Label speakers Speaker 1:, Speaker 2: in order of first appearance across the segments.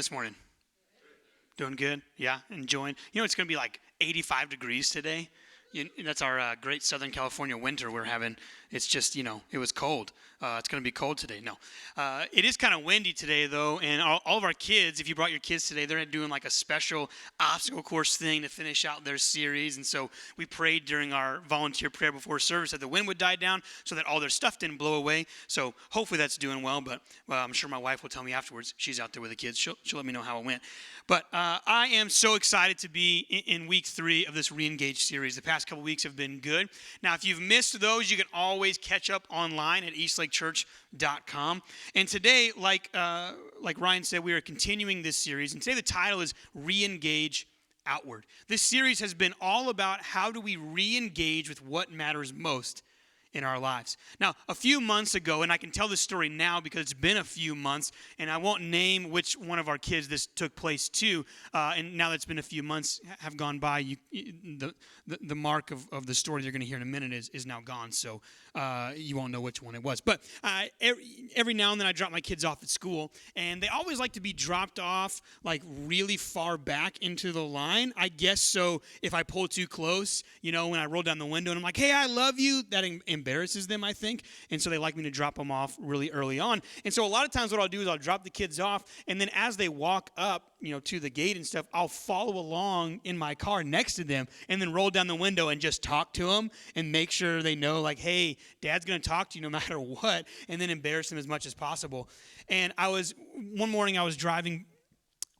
Speaker 1: this morning? Doing good? Yeah, enjoying. You know, it's going to be like 85 degrees today. That's our great Southern California winter we're having. It's just, it was cold. It's going to be cold today. No. It is kind of windy today, though, and all of our kids, if you brought your kids today, they're doing like a special obstacle course thing to finish out their series. And so we prayed during our volunteer prayer before service that the wind would die down so that all their stuff didn't blow away. So hopefully that's doing well, but I'm sure my wife will tell me afterwards. She's out there with the kids. She'll let me know how it went. But I am so excited to be in week 3 of this Re-Engage series. The past couple weeks have been good. Now, if you've missed those, you can always catch up online at eastlakechurch.com. And today, like Ryan said, we are continuing this series. And today the title is Re-Engage Outward. This series has been all about how do we re-engage with what matters most in our lives. Now, a few months ago, and I can tell this story now because it's been a few months, and I won't name which one of our kids this took place to, and now that it's been a few months have gone by, the mark of the story you're going to hear in a minute is now gone, so you won't know which one it was. But every now and then I drop my kids off at school, and they always like to be dropped off like really far back into the line. I guess so if I pull too close, when I roll down the window and I'm like, hey, I love you, that embarrasses them, I think, and so they like me to drop them off really early on. And so a lot of times what I'll do is I'll drop the kids off, and then as they walk up, to the gate and stuff, I'll follow along in my car next to them and then roll down the window and just talk to them and make sure they know, like, hey, Dad's going to talk to you no matter what, and then embarrass them as much as possible. And one morning I was driving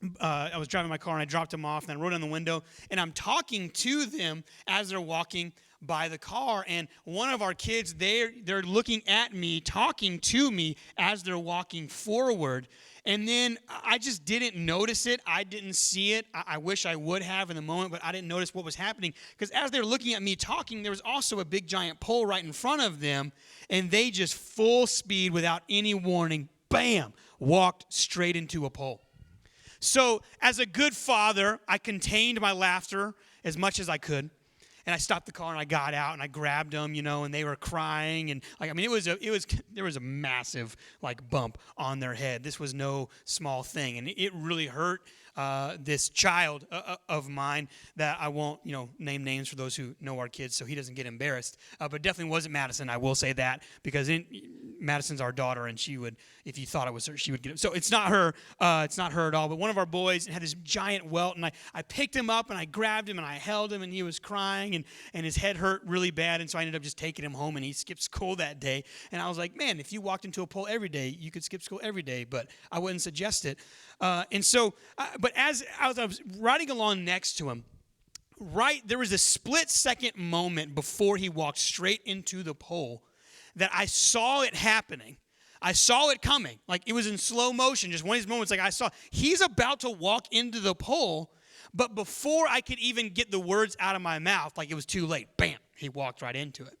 Speaker 1: my car and I dropped them off and I rolled down the window and I'm talking to them as they're walking by the car, and one of our kids, they're looking at me, talking to me as they're walking forward, and then I just didn't notice it. I didn't see it. I wish I would have in the moment, but I didn't notice what was happening, because as they're looking at me talking, there was also a big giant pole right in front of them, and they just full speed, without any warning, bam, walked straight into a pole. So as a good father, I contained my laughter as much as I could. And I stopped the car and I got out and I grabbed them, and they were crying, and there was a massive bump on their head. This was no small thing, and it really hurt this child of mine that I won't name names for those who know our kids, so he doesn't get embarrassed. But definitely wasn't Madison. I will say that, because Madison's our daughter, and she would, if you thought it was her, she would get it. So it's not her. It's not her at all. But one of our boys had this giant welt, and I picked him up and I grabbed him and I held him, and he was crying and his head hurt really bad, and so I ended up just taking him home, and he skipped school that day. And I was like, man, if you walked into a pole every day, you could skip school every day, but I wouldn't suggest it. But as I was riding along next to him, there was a split-second moment before he walked straight into the pole that I saw it happening. I saw it coming. Like, it was in slow motion, just one of these moments. Like, I saw he's about to walk into the pole, but before I could even get the words out of my mouth, it was too late. Bam, he walked right into it.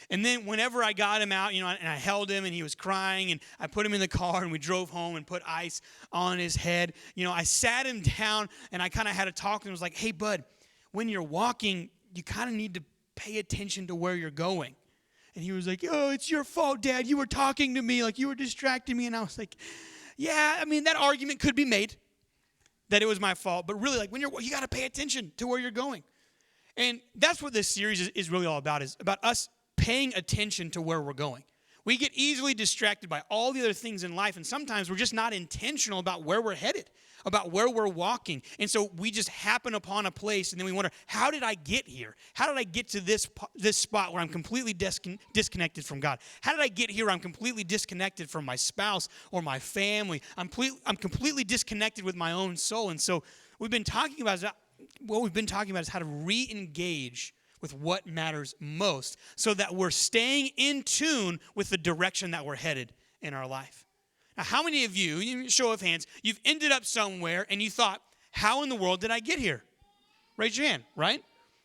Speaker 1: And then whenever I got him out, and I held him and he was crying, and I put him in the car and we drove home and put ice on his head, I sat him down and I kind of had a talk and was like, hey, bud, when you're walking, you kind of need to pay attention to where you're going. And he was like, oh, it's your fault, Dad. You were talking to me, you were distracting me. And I was like, yeah, that argument could be made that it was my fault. But really, when you got to pay attention to where you're going. And that's what this series is really all about, is about us paying attention to where we're going. We get easily distracted by all the other things in life, and sometimes we're just not intentional about where we're headed, about where we're walking. And so we just happen upon a place, and then we wonder, how did I get here? How did I get to this spot where I'm completely disconnected from God? How did I get here where I'm completely disconnected from my spouse or my family? I'm completely disconnected with my own soul. And so what we've been talking about is how to re-engage with what matters most, so that we're staying in tune with the direction that we're headed in our life. Now, how many of you, show of hands, you've ended up somewhere and you thought, how in the world did I get here? Raise your hand, right?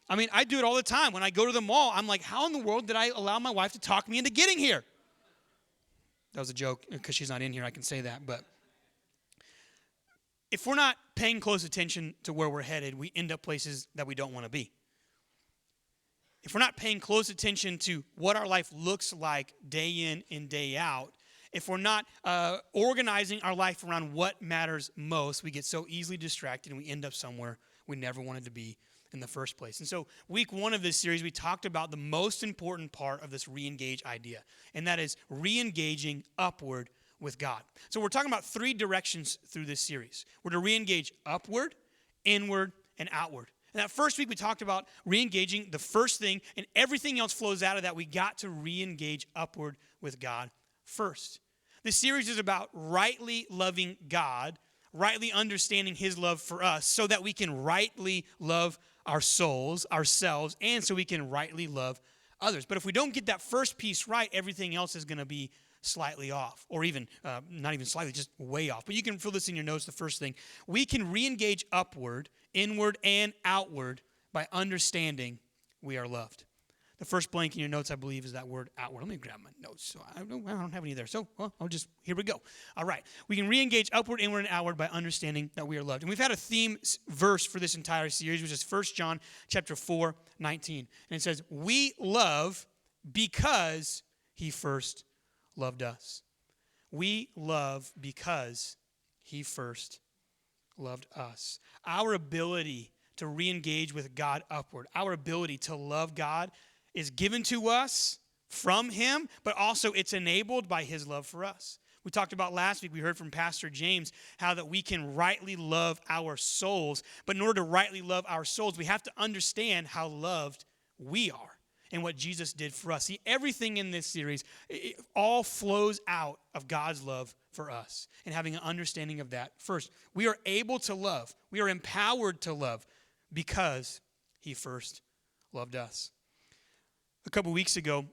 Speaker 1: I do it all the time. When I go to the mall, I'm like, how in the world did I allow my wife to talk me into getting here? That was a joke, because she's not in here, I can say that. But if we're not paying close attention to where we're headed, we end up places that we don't want to be. If we're not paying close attention to what our life looks like day in and day out, if we're not organizing our life around what matters most, we get so easily distracted and we end up somewhere we never wanted to be in the first place. And so week 1 of this series, we talked about the most important part of this re-engage idea, and that is re-engaging upward with God. So we're talking about 3 directions through this series. We're to re-engage upward, inward, and outward. And that first week, we talked about re-engaging the first thing, and everything else flows out of that. We got to re-engage upward with God first. This series is about rightly loving God, rightly understanding his love for us so that we can rightly love our souls, ourselves, and so we can rightly love others. But if we don't get that first piece right, everything else is going to be slightly off, or even not even slightly, just way off. But you can fill this in your notes, the first thing. We can re-engage upward, inward, and outward by understanding we are loved. The first blank in your notes, I believe, is that word outward. Let me grab my notes. So I don't have any there. So, well, here we go. All right. We can re-engage upward, inward, and outward by understanding that we are loved. And we've had a theme verse for this entire series, which is 1 John chapter 4:19. And it says, we love because he first loved us. We love because he first loved us. Our ability to re-engage with God upward, our ability to love God is given to us from him, but also it's enabled by his love for us. We talked about last week, we heard from Pastor James, how that we can rightly love our souls. But in order to rightly love our souls, we have to understand how loved we are and what Jesus did for us. See, everything in this series, it all flows out of God's love for us and having an understanding of that. First, we are able to love. We are empowered to love because he first loved us. A couple weeks ago,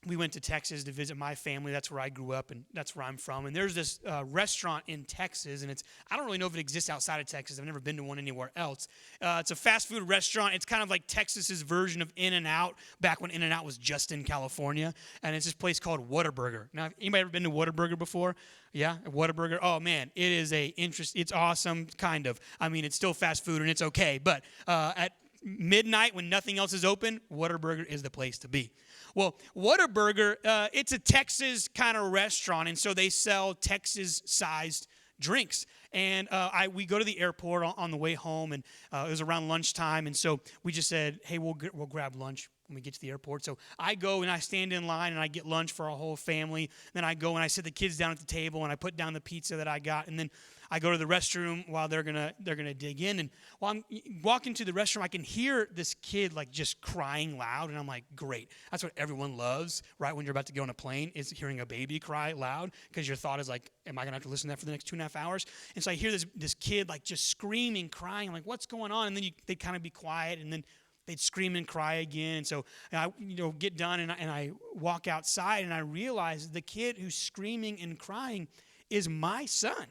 Speaker 1: we went to Texas to visit my family. That's where I grew up, and that's where I'm from. And there's this restaurant in Texas, and I don't really know if it exists outside of Texas. I've never been to one anywhere else. It's a fast food restaurant. It's kind of like Texas's version of In-N-Out, back when In-N-Out was just in California. And it's this place called Whataburger. Now, anybody ever been to Whataburger before? Yeah, Whataburger. Oh, man, it is it's awesome, kind of. I mean, it's still fast food, and it's okay. But at midnight when nothing else is open, Whataburger is the place to be. Well, Whataburger, it's a Texas kind of restaurant, and so they sell Texas-sized drinks. And we go to the airport on the way home, and it was around lunchtime, and so we just said, hey, we'll grab lunch when we get to the airport. So I go and I stand in line, and I get lunch for our whole family. Then I go and I sit the kids down at the table, and I put down the pizza that I got, and then I go to the restroom while they're gonna dig in. And while I'm walking to the restroom, I can hear this kid like just crying loud, and I'm like, great. That's what everyone loves, right? When you're about to get on a plane, is hearing a baby cry loud, because your thought is like, am I gonna have to listen to that for the next 2.5 hours? And so I hear this kid like just screaming, crying. I'm like, what's going on? And then they'd kind of be quiet, and then they'd scream and cry again. And so I get done, and I walk outside, and I realize the kid who's screaming and crying is my son.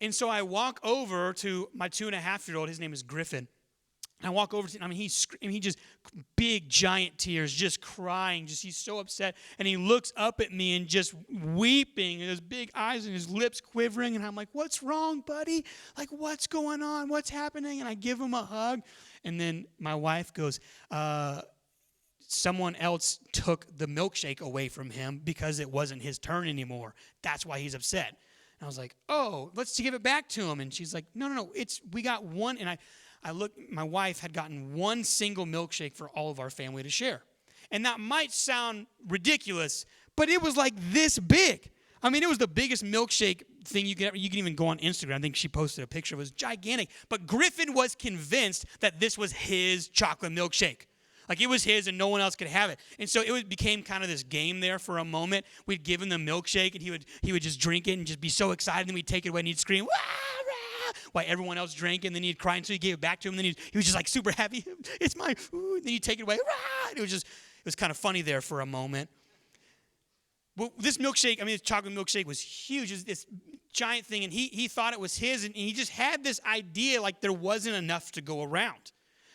Speaker 1: And so I walk over to my 2.5-year-old. His name is Griffin. And I walk over to him. He just big, giant tears, just crying. He's so upset. And he looks up at me and just weeping, and his big eyes and his lips quivering. And I'm like, what's wrong, buddy? Like, what's going on? What's happening? And I give him a hug. And then my wife goes, someone else took the milkshake away from him because it wasn't his turn anymore. That's why he's upset. I was like, oh, let's give it back to him. And she's like, no, we got one. And I looked, my wife had gotten one single milkshake for all of our family to share. And that might sound ridiculous, but it was like this big. I mean, it was the biggest milkshake thing you can even go on Instagram. I think she posted a picture. It was gigantic. But Griffin was convinced that this was his chocolate milkshake. Like, it was his and no one else could have it. And so it became kind of this game there for a moment. We'd give him the milkshake, and he would just drink it and just be so excited. And then we'd take it away, and he'd scream, wah, rah, while everyone else drank it. And then he'd cry, and so he gave it back to him. And then he was just like super happy. It's mine. Ooh. And then he'd take it away. Rah. And it was kind of funny there for a moment. But this milkshake, this chocolate milkshake was huge. It was this giant thing, and he thought it was his. And he just had this idea like there wasn't enough to go around.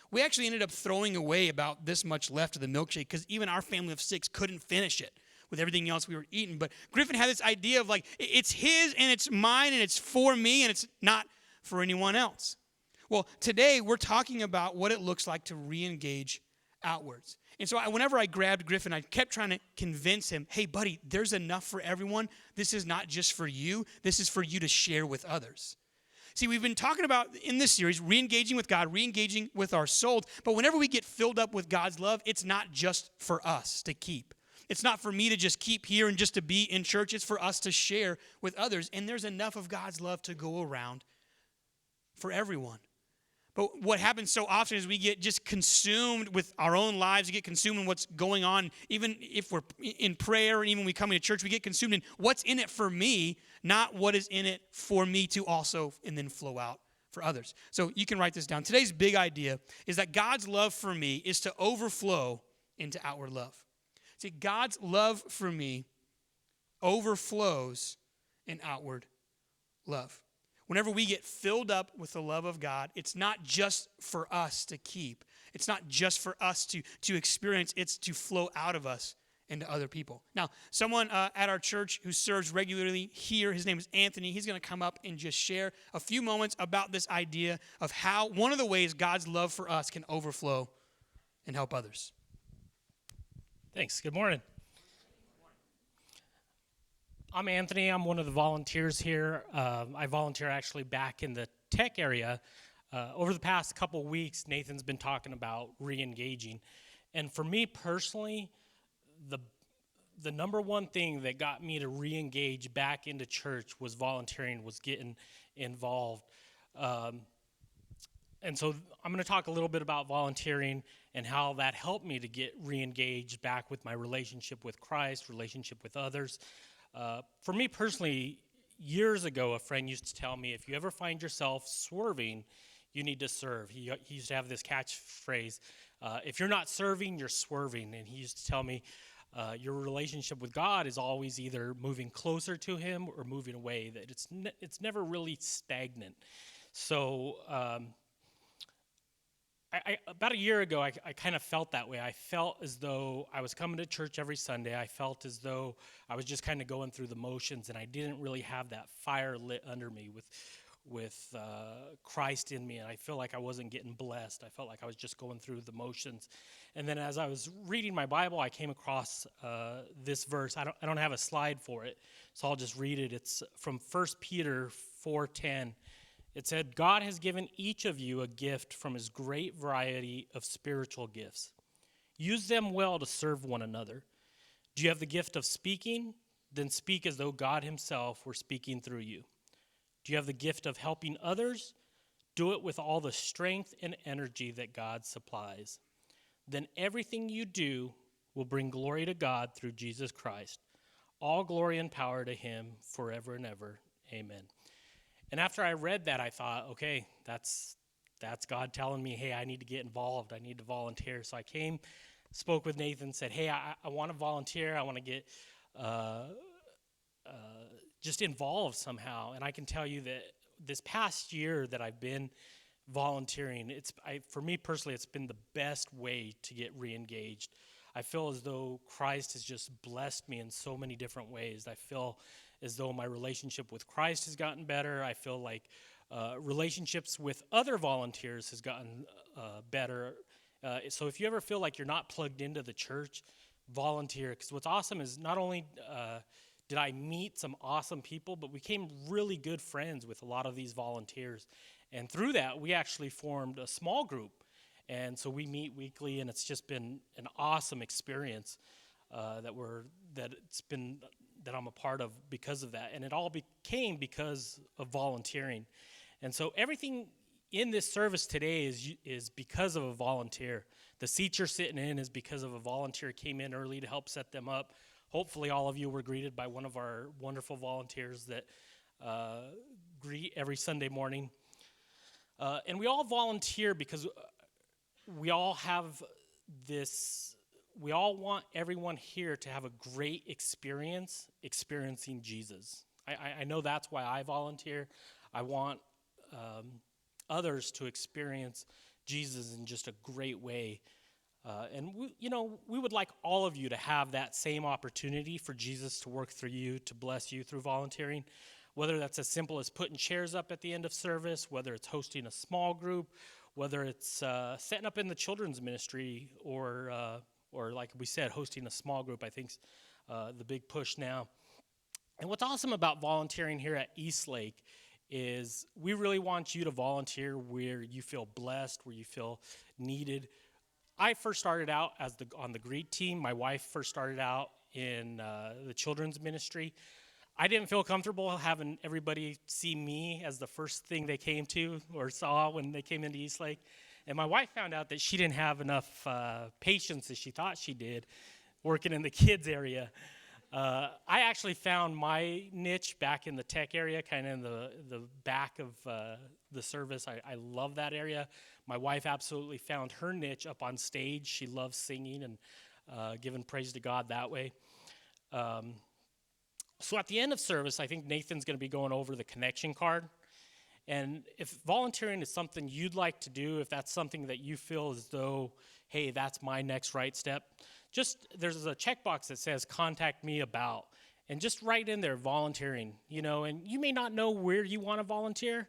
Speaker 1: We actually ended up throwing away about this much left of the milkshake because even our family of 6 couldn't finish it with everything else we were eating. But Griffin had this idea of like, it's his and it's mine and it's for me and it's not for anyone else. Well, today we're talking about what it looks like to re-engage outwards. And so whenever I grabbed Griffin, I kept trying to convince him, hey, buddy, there's enough for everyone. This is not just for you. This is for you to share with others. See, we've been talking about in this series, re-engaging with God, re-engaging with our souls. But whenever we get filled up with God's love, it's not just for us to keep. It's not for me to just keep here and just to be in church. It's for us to share with others. And there's enough of God's love to go around for everyone. But what happens so often is we get just consumed with our own lives. We get consumed in what's going on. Even if we're in prayer and even when we come into church, we get consumed in what's in it for me, not what is in it for me to also and then flow out for others. So you can write this down. Today's big idea is that God's love for me is to overflow into outward love. See, God's love for me overflows in outward love. Whenever we get filled up with the love of God, it's not just for us to keep. It's not just for us to experience. It's to flow out of us into other people. Now, someone at our church who serves regularly here, his name is Anthony. He's going to come up and just share a few moments about this idea of how one of the ways God's love for us can overflow and help others.
Speaker 2: Thanks. Good morning. I'm Anthony. I'm one of the volunteers here. I volunteer actually back in the tech area. Over the past couple weeks, Nathan's been talking about re-engaging. And for me personally, the number one thing that got me to re-engage back into church was volunteering, was getting involved. And so I'm going to talk a little bit about volunteering and how that helped me to get re-engaged back with my relationship with Christ, relationship with others. For me personally, years ago, a friend used to tell me, if you ever find yourself swerving, you need to serve. He used to have this catchphrase, if you're not serving, you're swerving. And he used to tell me, your relationship with God is always either moving closer to him or moving away, that it's never really stagnant. So about a year ago, I kind of felt that way. I felt as though I was coming to church every Sunday. I felt as though I was just kind of going through the motions, and I didn't really have that fire lit under me with Christ in me, and I feel like I wasn't getting blessed. I felt like I was just going through the motions. And then as I was reading my Bible, I came across this verse. I don't have a slide for it, so I'll just read it. It's from 1 Peter 4:10. It said, God has given each of you a gift from his great variety of spiritual gifts. Use them well to serve one another. Do you have the gift of speaking? Then speak as though God himself were speaking through you. Do you have the gift of helping others? Do it with all the strength and energy that God supplies. Then everything you do will bring glory to God through Jesus Christ. All glory and power to him forever and ever. Amen. And after I read that, I thought, okay, that's God telling me, hey, I need to get involved. I need to volunteer. So I came, spoke with Nathan, said, hey, I want to volunteer. I want to get just involved somehow. And I can tell you that this past year that I've been volunteering, for me personally, it's been the best way to get re-engaged. I feel as though Christ has just blessed me in so many different ways. I feel as though my relationship with Christ has gotten better. I feel like relationships with other volunteers has gotten better. So if you ever feel like you're not plugged into the church, volunteer. Because what's awesome is not only did I meet some awesome people, but we became really good friends with a lot of these volunteers. And through that, we actually formed a small group. And so we meet weekly, and it's just been an awesome experience that I'm a part of because of that. And it all became because of volunteering. And so everything in this service today is because of a volunteer. The seats you're sitting in is because of a volunteer came in early to help set them up. Hopefully all of you were greeted by one of our wonderful volunteers that greet every Sunday morning. And we all volunteer because we all have we all want everyone here to have a great experience experiencing Jesus. I know that's why I volunteer. I want others to experience Jesus in just a great way. And we would like all of you to have that same opportunity for Jesus to work through you, to bless you through volunteering. whether that's as simple as putting chairs up at the end of service, whether it's hosting a small group, whether it's setting up in the children's ministry, or like we said, hosting a small group, I think's the big push now. And what's awesome about volunteering here at Eastlake is we really want you to volunteer where you feel blessed, where you feel needed. I first started out on the greet team. My wife first started out in the children's ministry. I didn't feel comfortable having everybody see me as the first thing they came to or saw when they came into Eastlake. And my wife found out that she didn't have enough patience as she thought she did working in the kids area. I actually found my niche back in the tech area, kind of in the back of the service. I love that area. My wife absolutely found her niche up on stage. She loves singing and giving praise to God that way. So at the end of service, I think Nathan's going to be going over the connection card. And if volunteering is something you'd like to do, if that's something that you feel as though, hey, that's my next right step, there's a checkbox that says contact me about, and just write in there volunteering, and you may not know where you want to volunteer.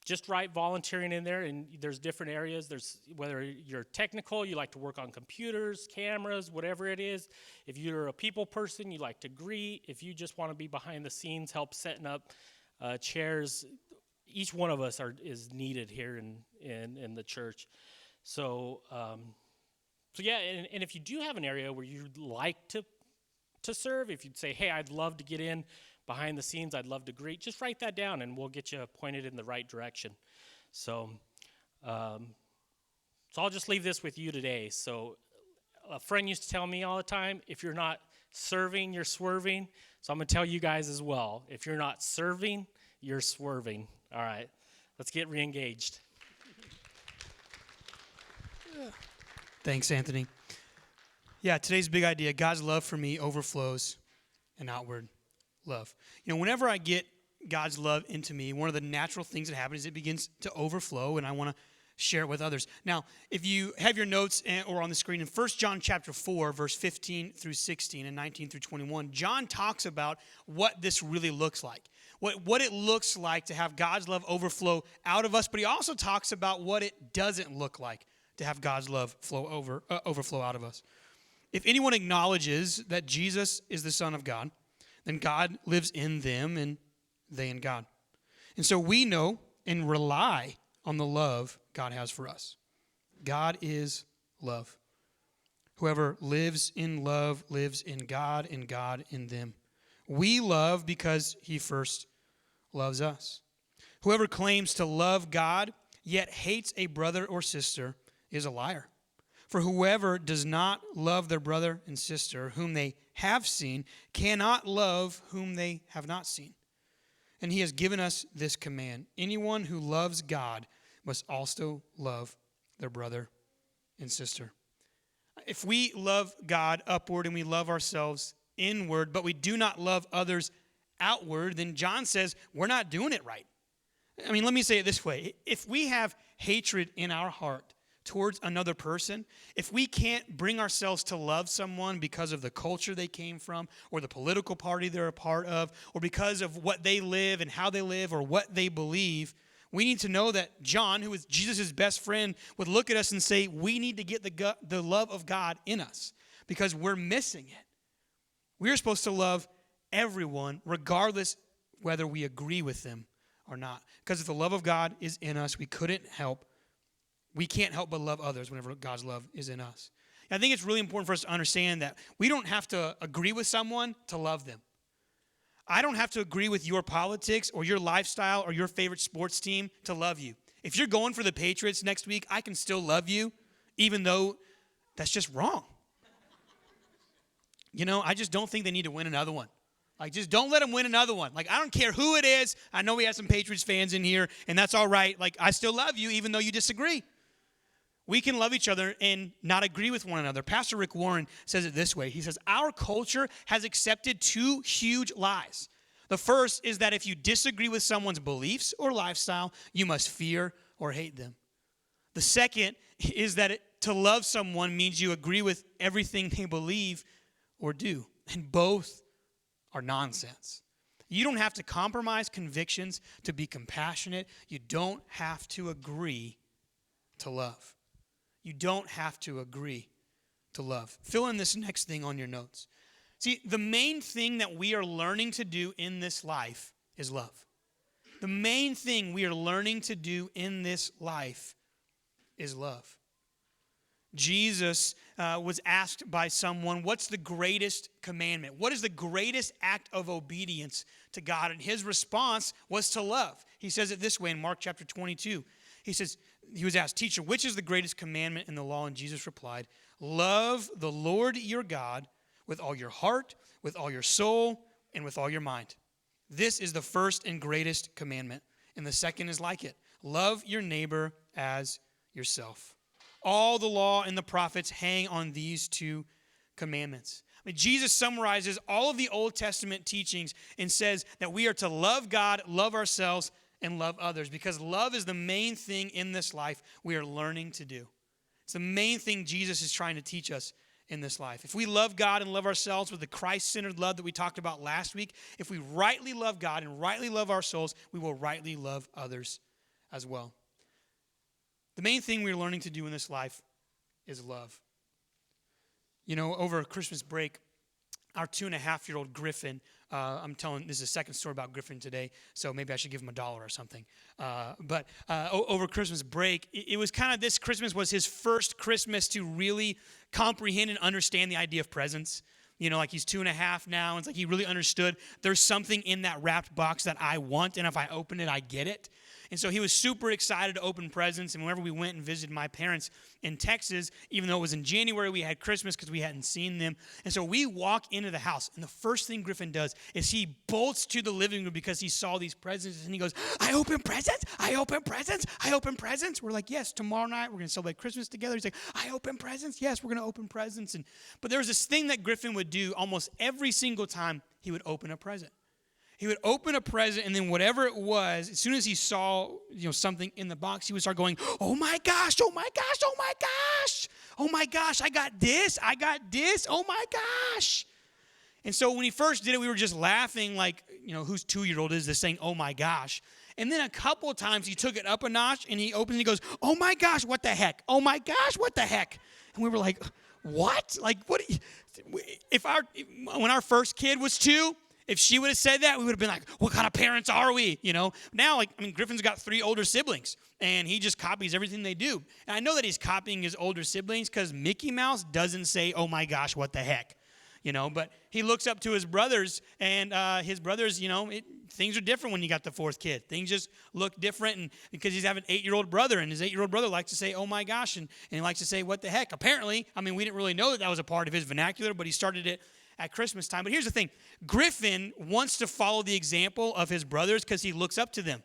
Speaker 2: Just write volunteering in there, and there's different areas. There's whether you're technical, you like to work on computers, cameras, whatever it is. If you're a people person, you like to greet. If you just want to be behind the scenes, help setting up chairs. Each one of us is needed here in the church. So yeah, and if you do have an area where you'd like to serve, if you'd say, hey, I'd love to get in behind the scenes, I'd love to greet, just write that down and we'll get you pointed in the right direction. So I'll just leave this with you today. So a friend used to tell me all the time, if you're not serving, you're swerving. So I'm going to tell you guys as well, if you're not serving, you're swerving. All right, let's get re-engaged.
Speaker 1: Thanks, Anthony. Yeah, today's big idea, God's love for me overflows in outward love. Whenever I get God's love into me, one of the natural things that happens is it begins to overflow, and I want to share it with others. Now, if you have your notes or on the screen, in 1 John chapter 4, verse 15 through 16 and 19 through 21, John talks about what this really looks like, what it looks like to have God's love overflow out of us, but he also talks about what it doesn't look like to have God's love overflow out of us. If anyone acknowledges that Jesus is the Son of God, then God lives in them and they in God. And so we know and rely on the love God has for us. God is love. Whoever lives in love lives in God and God in them. We love because he first loves us. Whoever claims to love God yet hates a brother or sister is a liar. For whoever does not love their brother and sister whom they have seen cannot love whom they have not seen. And he has given us this command: anyone who loves God must also love their brother and sister. If we love God upward and we love ourselves inward, but we do not love others outward, then John says we're not doing it right. I mean, let me say it this way. If we have hatred in our heart towards another person, if we can't bring ourselves to love someone because of the culture they came from or the political party they're a part of or because of what they live and how they live or what they believe, we need to know that John, who is Jesus' best friend, would look at us and say, we need to get the love of God in us because we're missing it. We're supposed to love everyone regardless whether we agree with them or not. Because if the love of God is in us, we can't help but love others whenever God's love is in us. And I think it's really important for us to understand that we don't have to agree with someone to love them. I don't have to agree with your politics or your lifestyle or your favorite sports team to love you. If you're going for the Patriots next week, I can still love you, even though that's just wrong. I just don't think they need to win another one. Just don't let them win another one. I don't care who it is. I know we have some Patriots fans in here, and that's all right. I still love you, even though you disagree. We can love each other and not agree with one another. Pastor Rick Warren says it this way. He says, our culture has accepted two huge lies. The first is that if you disagree with someone's beliefs or lifestyle, you must fear or hate them. The second is that to love someone means you agree with everything they believe or do. And both are nonsense. You don't have to compromise convictions to be compassionate. You don't have to agree to love. You don't have to agree to love. Fill in this next thing on your notes. See, the main thing that we are learning to do in this life is love. The main thing we are learning to do in this life is love. Jesus was asked by someone, what's the greatest commandment? What is the greatest act of obedience to God? And his response was to love. He says it this way in Mark chapter 22. He was asked, teacher, which is the greatest commandment in the law? And Jesus replied, love the Lord your God with all your heart, with all your soul, and with all your mind. This is the first and greatest commandment. And the second is like it. Love your neighbor as yourself. All the law and the prophets hang on these two commandments. I mean, Jesus summarizes all of the Old Testament teachings and says that we are to love God, love ourselves, and love others, because love is the main thing in this life we are learning to do. It's the main thing Jesus is trying to teach us in this life. If we love God and love ourselves with the Christ-centered love that we talked about last week, if we rightly love God and rightly love our souls, we will rightly love others as well. The main thing we're learning to do in this life is love. You know, over Christmas break, our 2.5-year-old Griffin, this is a second story about Griffin today, so maybe I should give him $1 or something. But over Christmas break, it was kind of, this Christmas was his first Christmas to really comprehend and understand the idea of presents. You know, like he's 2.5 now, and it's like he really understood there's something in that wrapped box that I want, and if I open it, I get it. And so he was super excited to open presents, and whenever we went and visited my parents in Texas, even though it was in January, we had Christmas because we hadn't seen them. And so we walk into the house, and the first thing Griffin does is he bolts to the living room because he saw these presents, and he goes, I open presents, I open presents, I open presents. We're like, yes, tomorrow night we're going to celebrate Christmas together. He's like, I open presents, yes, we're going to open presents. But there was this thing that Griffin would do almost every single time he would open a present. He would open a present, and then whatever it was, as soon as he saw, something in the box, he would start going, oh my gosh, oh my gosh, oh my gosh, oh my gosh, I got this, oh my gosh. And so when he first did it, we were just laughing like, whose 2-year-old is this saying, oh my gosh. And then a couple of times he took it up a notch, and he opened and he goes, oh my gosh, what the heck? Oh my gosh, what the heck? And we were like, what? Like, what? When our first kid was 2, if she would have said that, we would have been like, what kind of parents are we? Now, Griffin's got 3 older siblings, and he just copies everything they do. And I know that he's copying his older siblings because Mickey Mouse doesn't say, oh my gosh, what the heck? But he looks up to his brothers, and his brothers, things are different when you got the 4th kid. Things just look different, and because he's having an 8-year-old brother, and his 8-year-old brother likes to say, oh my gosh, and he likes to say, what the heck? Apparently, we didn't really know that was a part of his vernacular, but he started it at Christmas time. But here's the thing. Griffin wants to follow the example of his brothers because he looks up to them.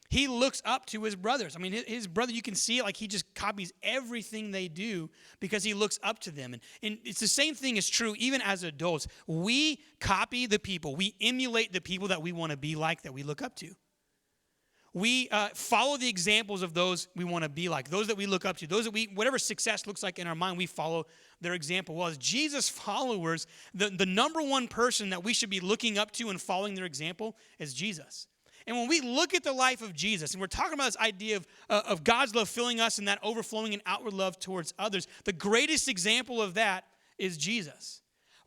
Speaker 1: He looks up to his brothers. His brother, you can see it like he just copies everything they do because he looks up to them. And it's the same thing is true even as adults. We copy the people. We emulate the people that we want to be like, that we look up to. We follow the examples of those we want to be like, those that we look up to, those that whatever success looks like in our mind, we follow their example. Well, as Jesus followers, the number one person that we should be looking up to and following their example is Jesus. And when we look at the life of Jesus, and we're talking about this idea of God's love filling us and that overflowing in outward love towards others, the greatest example of that is Jesus.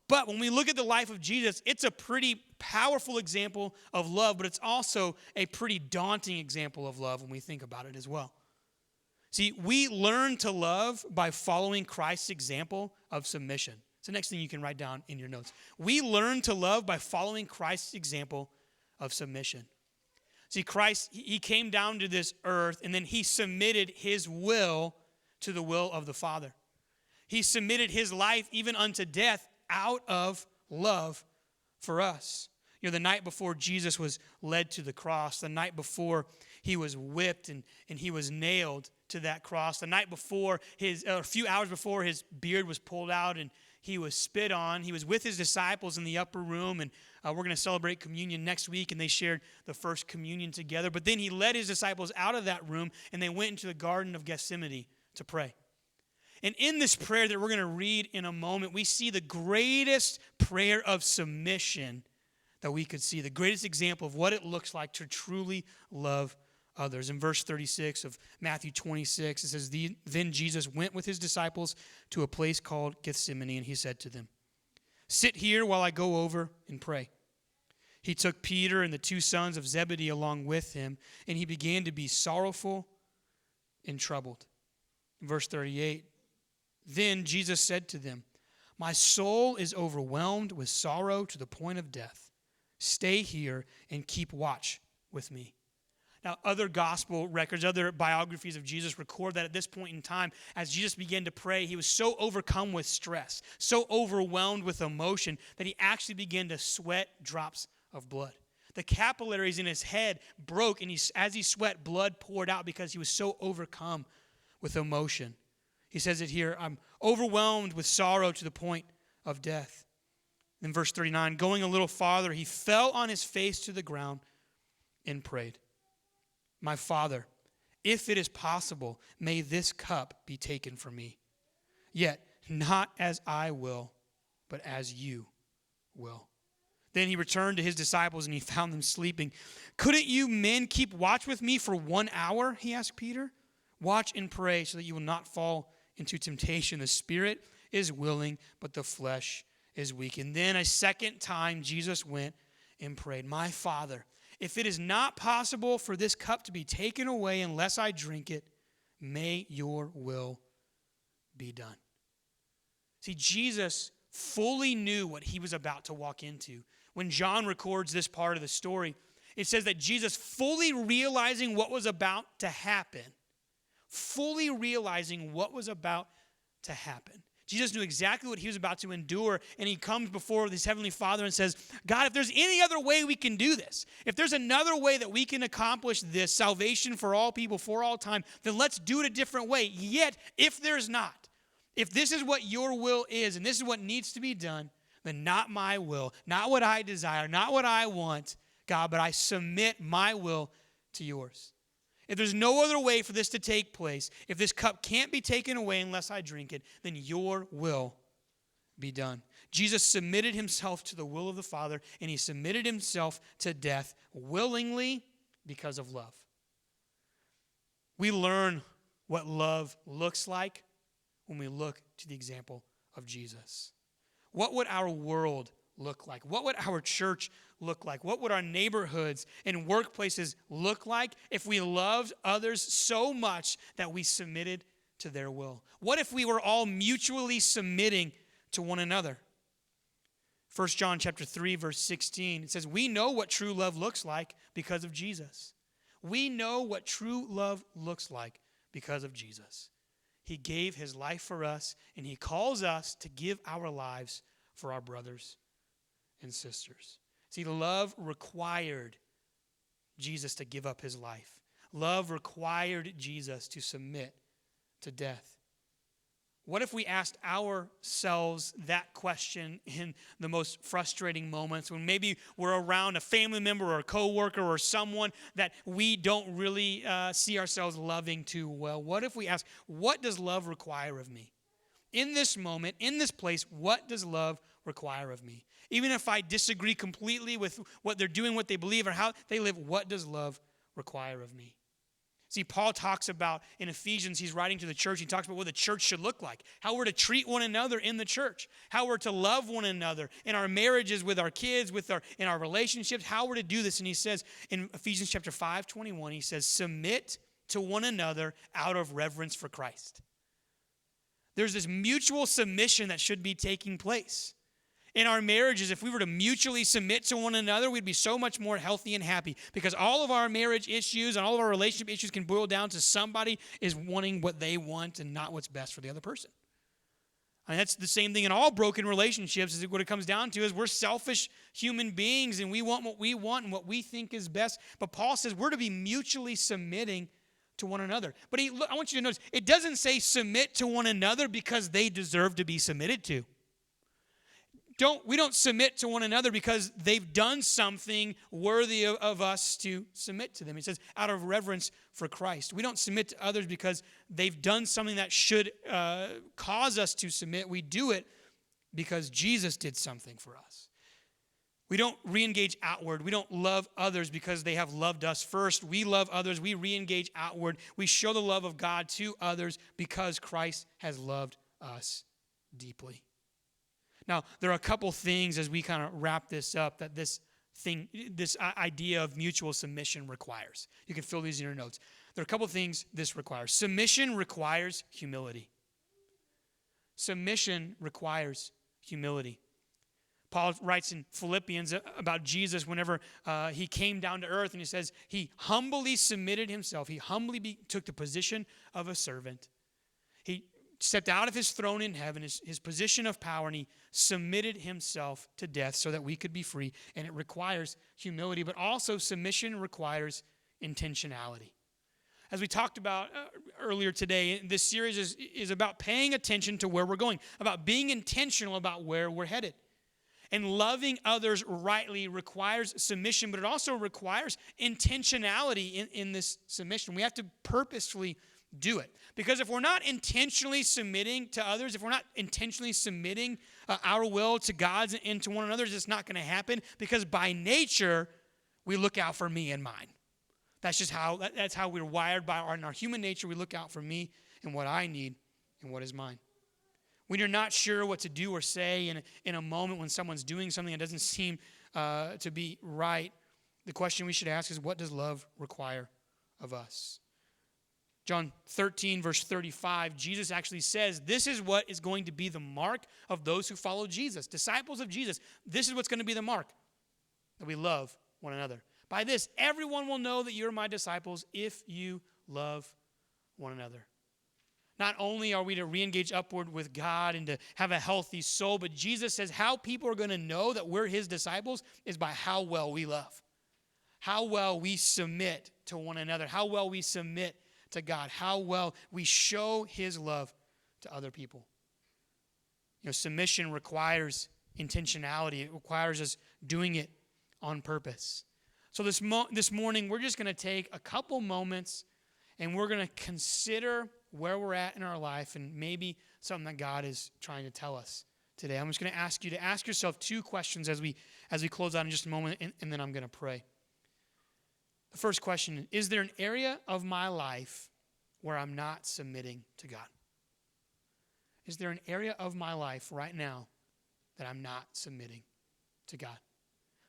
Speaker 1: But when we look at the life of Jesus, it's a pretty powerful example of love, but it's also a pretty daunting example of love when we think about it as well. See, we learn to love by following Christ's example of submission. It's the next thing you can write down in your notes. We learn to love by following Christ's example of submission. See, Christ, he came down to this earth, and then he submitted his will to the will of the Father. He submitted his life even unto death out of love for us. The night before Jesus was led to the cross, the night before he was whipped and he was nailed to that cross, the night before a few hours before his beard was pulled out and he was spit on, he was with his disciples in the upper room, and we're going to celebrate communion next week, and they shared the first communion together. But then he led his disciples out of that room, and they went into the Garden of Gethsemane to pray. And in this prayer that we're going to read in a moment, we see the greatest prayer of submission that we could see, the greatest example of what it looks like to truly love others. In verse 36 of Matthew 26, it says, Then Jesus went with his disciples to a place called Gethsemane, and he said to them, Sit here while I go over and pray. He took Peter and the two sons of Zebedee along with him, and he began to be sorrowful and troubled. Verse 38, Then Jesus said to them, My soul is overwhelmed with sorrow to the point of death. Stay here and keep watch with me. Now, other gospel records, other biographies of Jesus record that at this point in time, as Jesus began to pray, he was so overcome with stress, so overwhelmed with emotion, that he actually began to sweat drops of blood. The capillaries in his head broke, and as he sweat, blood poured out because he was so overcome with emotion. He says it here, I'm overwhelmed with sorrow to the point of death. In verse 39, going a little farther, he fell on his face to the ground and prayed, My Father, if it is possible, may this cup be taken from me. Yet not as I will, but as you will. Then he returned to his disciples and he found them sleeping. Couldn't you men keep watch with me for 1 hour? He asked Peter. Watch and pray so that you will not fall into temptation. The spirit is willing, but the flesh is weak. And then a second time Jesus went and prayed, My Father, if it is not possible for this cup to be taken away unless I drink it, may your will be done. See, Jesus fully knew what he was about to walk into. When John records this part of the story, it says that Jesus, fully realizing what was about to happen, Jesus knew exactly what he was about to endure, and he comes before his heavenly Father and says, God, if there's any other way we can do this, if there's another way that we can accomplish this salvation for all people for all time, then let's do it a different way. Yet, if there's not, if this is what your will is, and this is what needs to be done, then not my will, not what I desire, not what I want, God, but I submit my will to yours. If there's no other way for this to take place, if this cup can't be taken away unless I drink it, then your will be done. Jesus submitted himself to the will of the Father, and he submitted himself to death willingly because of love. We learn what love looks like when we look to the example of Jesus. What would our world look like? What would our church look like? What would our neighborhoods and workplaces look like if we loved others so much that we submitted to their will? What if we were all mutually submitting to one another? 1 John chapter 3, verse 16, it says, We know what true love looks like because of Jesus. We know what true love looks like because of Jesus. He gave his life for us, and he calls us to give our lives for our brothers and sisters. See, love required Jesus to give up his life. Love required Jesus to submit to death. What if we asked ourselves that question in the most frustrating moments when maybe we're around a family member or a coworker or someone that we don't really see ourselves loving too well? What if we ask, what does love require of me? In this moment, in this place, what does love require of me? Even if I disagree completely with what they're doing, what they believe, or how they live, what does love require of me? See, Paul talks about, in Ephesians, he's writing to the church, he talks about what the church should look like, how we're to treat one another in the church, how we're to love one another in our marriages, with our kids, in our relationships, how we're to do this. And he says in Ephesians chapter 5:21, he says, submit to one another out of reverence for Christ. There's this mutual submission that should be taking place. In our marriages, if we were to mutually submit to one another, we'd be so much more healthy and happy, because all of our marriage issues and all of our relationship issues can boil down to somebody is wanting what they want and not what's best for the other person. I mean, that's the same thing in all broken relationships. Is what it comes down to is we're selfish human beings, and we want what we want and what we think is best. But Paul says we're to be mutually submitting to one another. But I want you to notice, it doesn't say submit to one another because they deserve to be submitted to. We don't submit to one another because they've done something worthy of us to submit to them. He says, out of reverence for Christ. We don't submit to others because they've done something that should cause us to submit. We do it because Jesus did something for us.
Speaker 3: We don't re-engage outward. We don't love others because they have loved us first. We love others. We re-engage outward. We show the love of God to others because Christ has loved us deeply. Now, there are a couple things as we kind of wrap this up that this idea of mutual submission requires. You can fill these in your notes. There are a couple things this requires. Submission requires humility. Submission requires humility. Paul writes in Philippians about Jesus whenever he came down to earth, and he says he humbly submitted himself. He humbly took the position of a servant. He stepped out of his throne in heaven, his position of power, and he submitted himself to death so that we could be free. And it requires humility, but also submission requires intentionality. As we talked about earlier today, this series is about paying attention to where we're going, about being intentional about where we're headed. And loving others rightly requires submission, but it also requires intentionality in this submission. We have to purposefully do it. Because if we're not intentionally submitting to others, if we're not intentionally submitting our will to God's and to one another's, it's not going to happen. Because by nature, we look out for me and mine. That's how we're wired in our human nature. We look out for me and what I need and what is mine. When you're not sure what to do or say in a moment when someone's doing something that doesn't seem to be right, the question we should ask is, what does love require of us? John 13, verse 35, Jesus actually says, this is what is going to be the mark of those who follow Jesus, disciples of Jesus. This is what's going to be the mark, that we love one another. By this, everyone will know that you're my disciples if you love one another. Not only are we to re-engage upward with God and to have a healthy soul, but Jesus says how people are going to know that we're his disciples is by how well we love, how well we submit to one another, how well we submit to God, how well we show his love to other people. Submission requires intentionality. It requires us doing it on purpose. So this morning, we're just going to take a couple moments and we're going to consider where we're at in our life and maybe something that God is trying to tell us today. I'm just going to ask you to ask yourself two questions as we close out in just a moment, and then I'm going to pray. The first question, is there an area of my life where I'm not submitting to God? Is there an area of my life right now that I'm not submitting to God?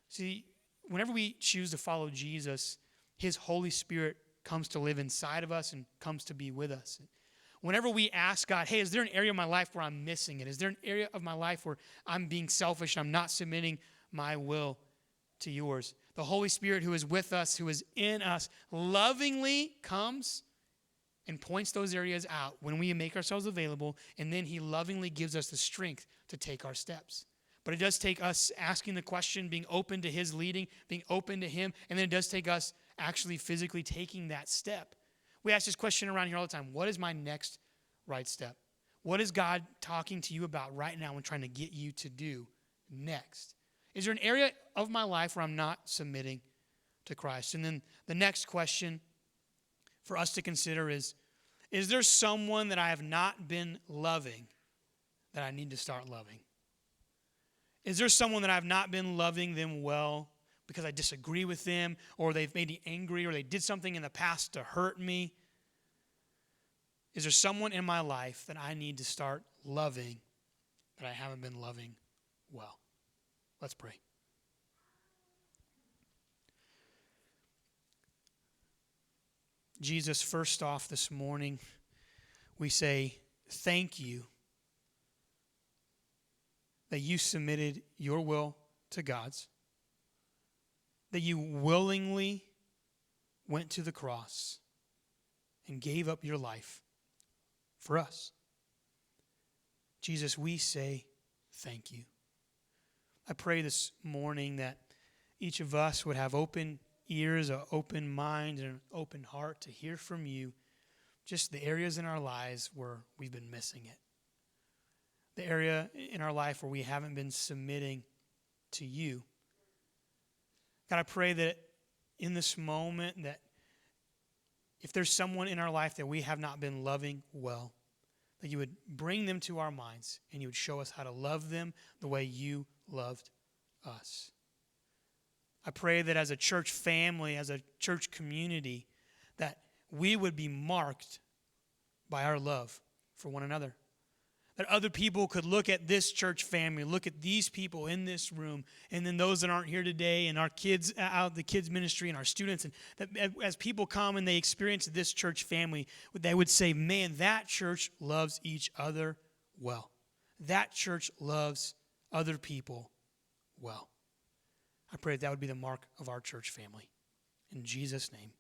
Speaker 3: See, whenever we choose to follow Jesus, his Holy Spirit comes to live inside of us and comes to be with us. Whenever we ask God, hey, is there an area of my life where I'm missing it? Is there an area of my life where I'm being selfish and I'm not submitting my will to yours? The Holy Spirit who is with us, who is in us, lovingly comes and points those areas out when we make ourselves available, and then he lovingly gives us the strength to take our steps. But it does take us asking the question, being open to his leading, being open to him, and then it does take us actually physically taking that step. We ask this question around here all the time. What is my next right step? What is God talking to you about right now and trying to get you to do next? Is there an area of my life where I'm not submitting to Christ? And then the next question for us to consider is there someone that I have not been loving that I need to start loving? Is there someone that I've not been loving them well because I disagree with them, or they've made me angry, or they did something in the past to hurt me? Is there someone in my life that I need to start loving that I haven't been loving well? Let's pray. Jesus, first off this morning, we say thank you that you submitted your will to God's, that you willingly went to the cross and gave up your life for us. Jesus, we say thank you. I pray this morning that each of us would have open ears, an open mind, and an open heart to hear from you just the areas in our lives where we've been missing it. The area in our life where we haven't been submitting to you. God, I pray that in this moment that if there's someone in our life that we have not been loving well, that you would bring them to our minds and you would show us how to love them the way you loved us. I pray that as a church family, as a church community, that we would be marked by our love for one another. That other people could look at this church family, look at these people in this room, and then those that aren't here today, and our kids out the kids ministry and our students, and that as people come and they experience this church family, they would say, man, that church loves each other well. That church loves other people well. I pray that would be the mark of our church family. In Jesus' name.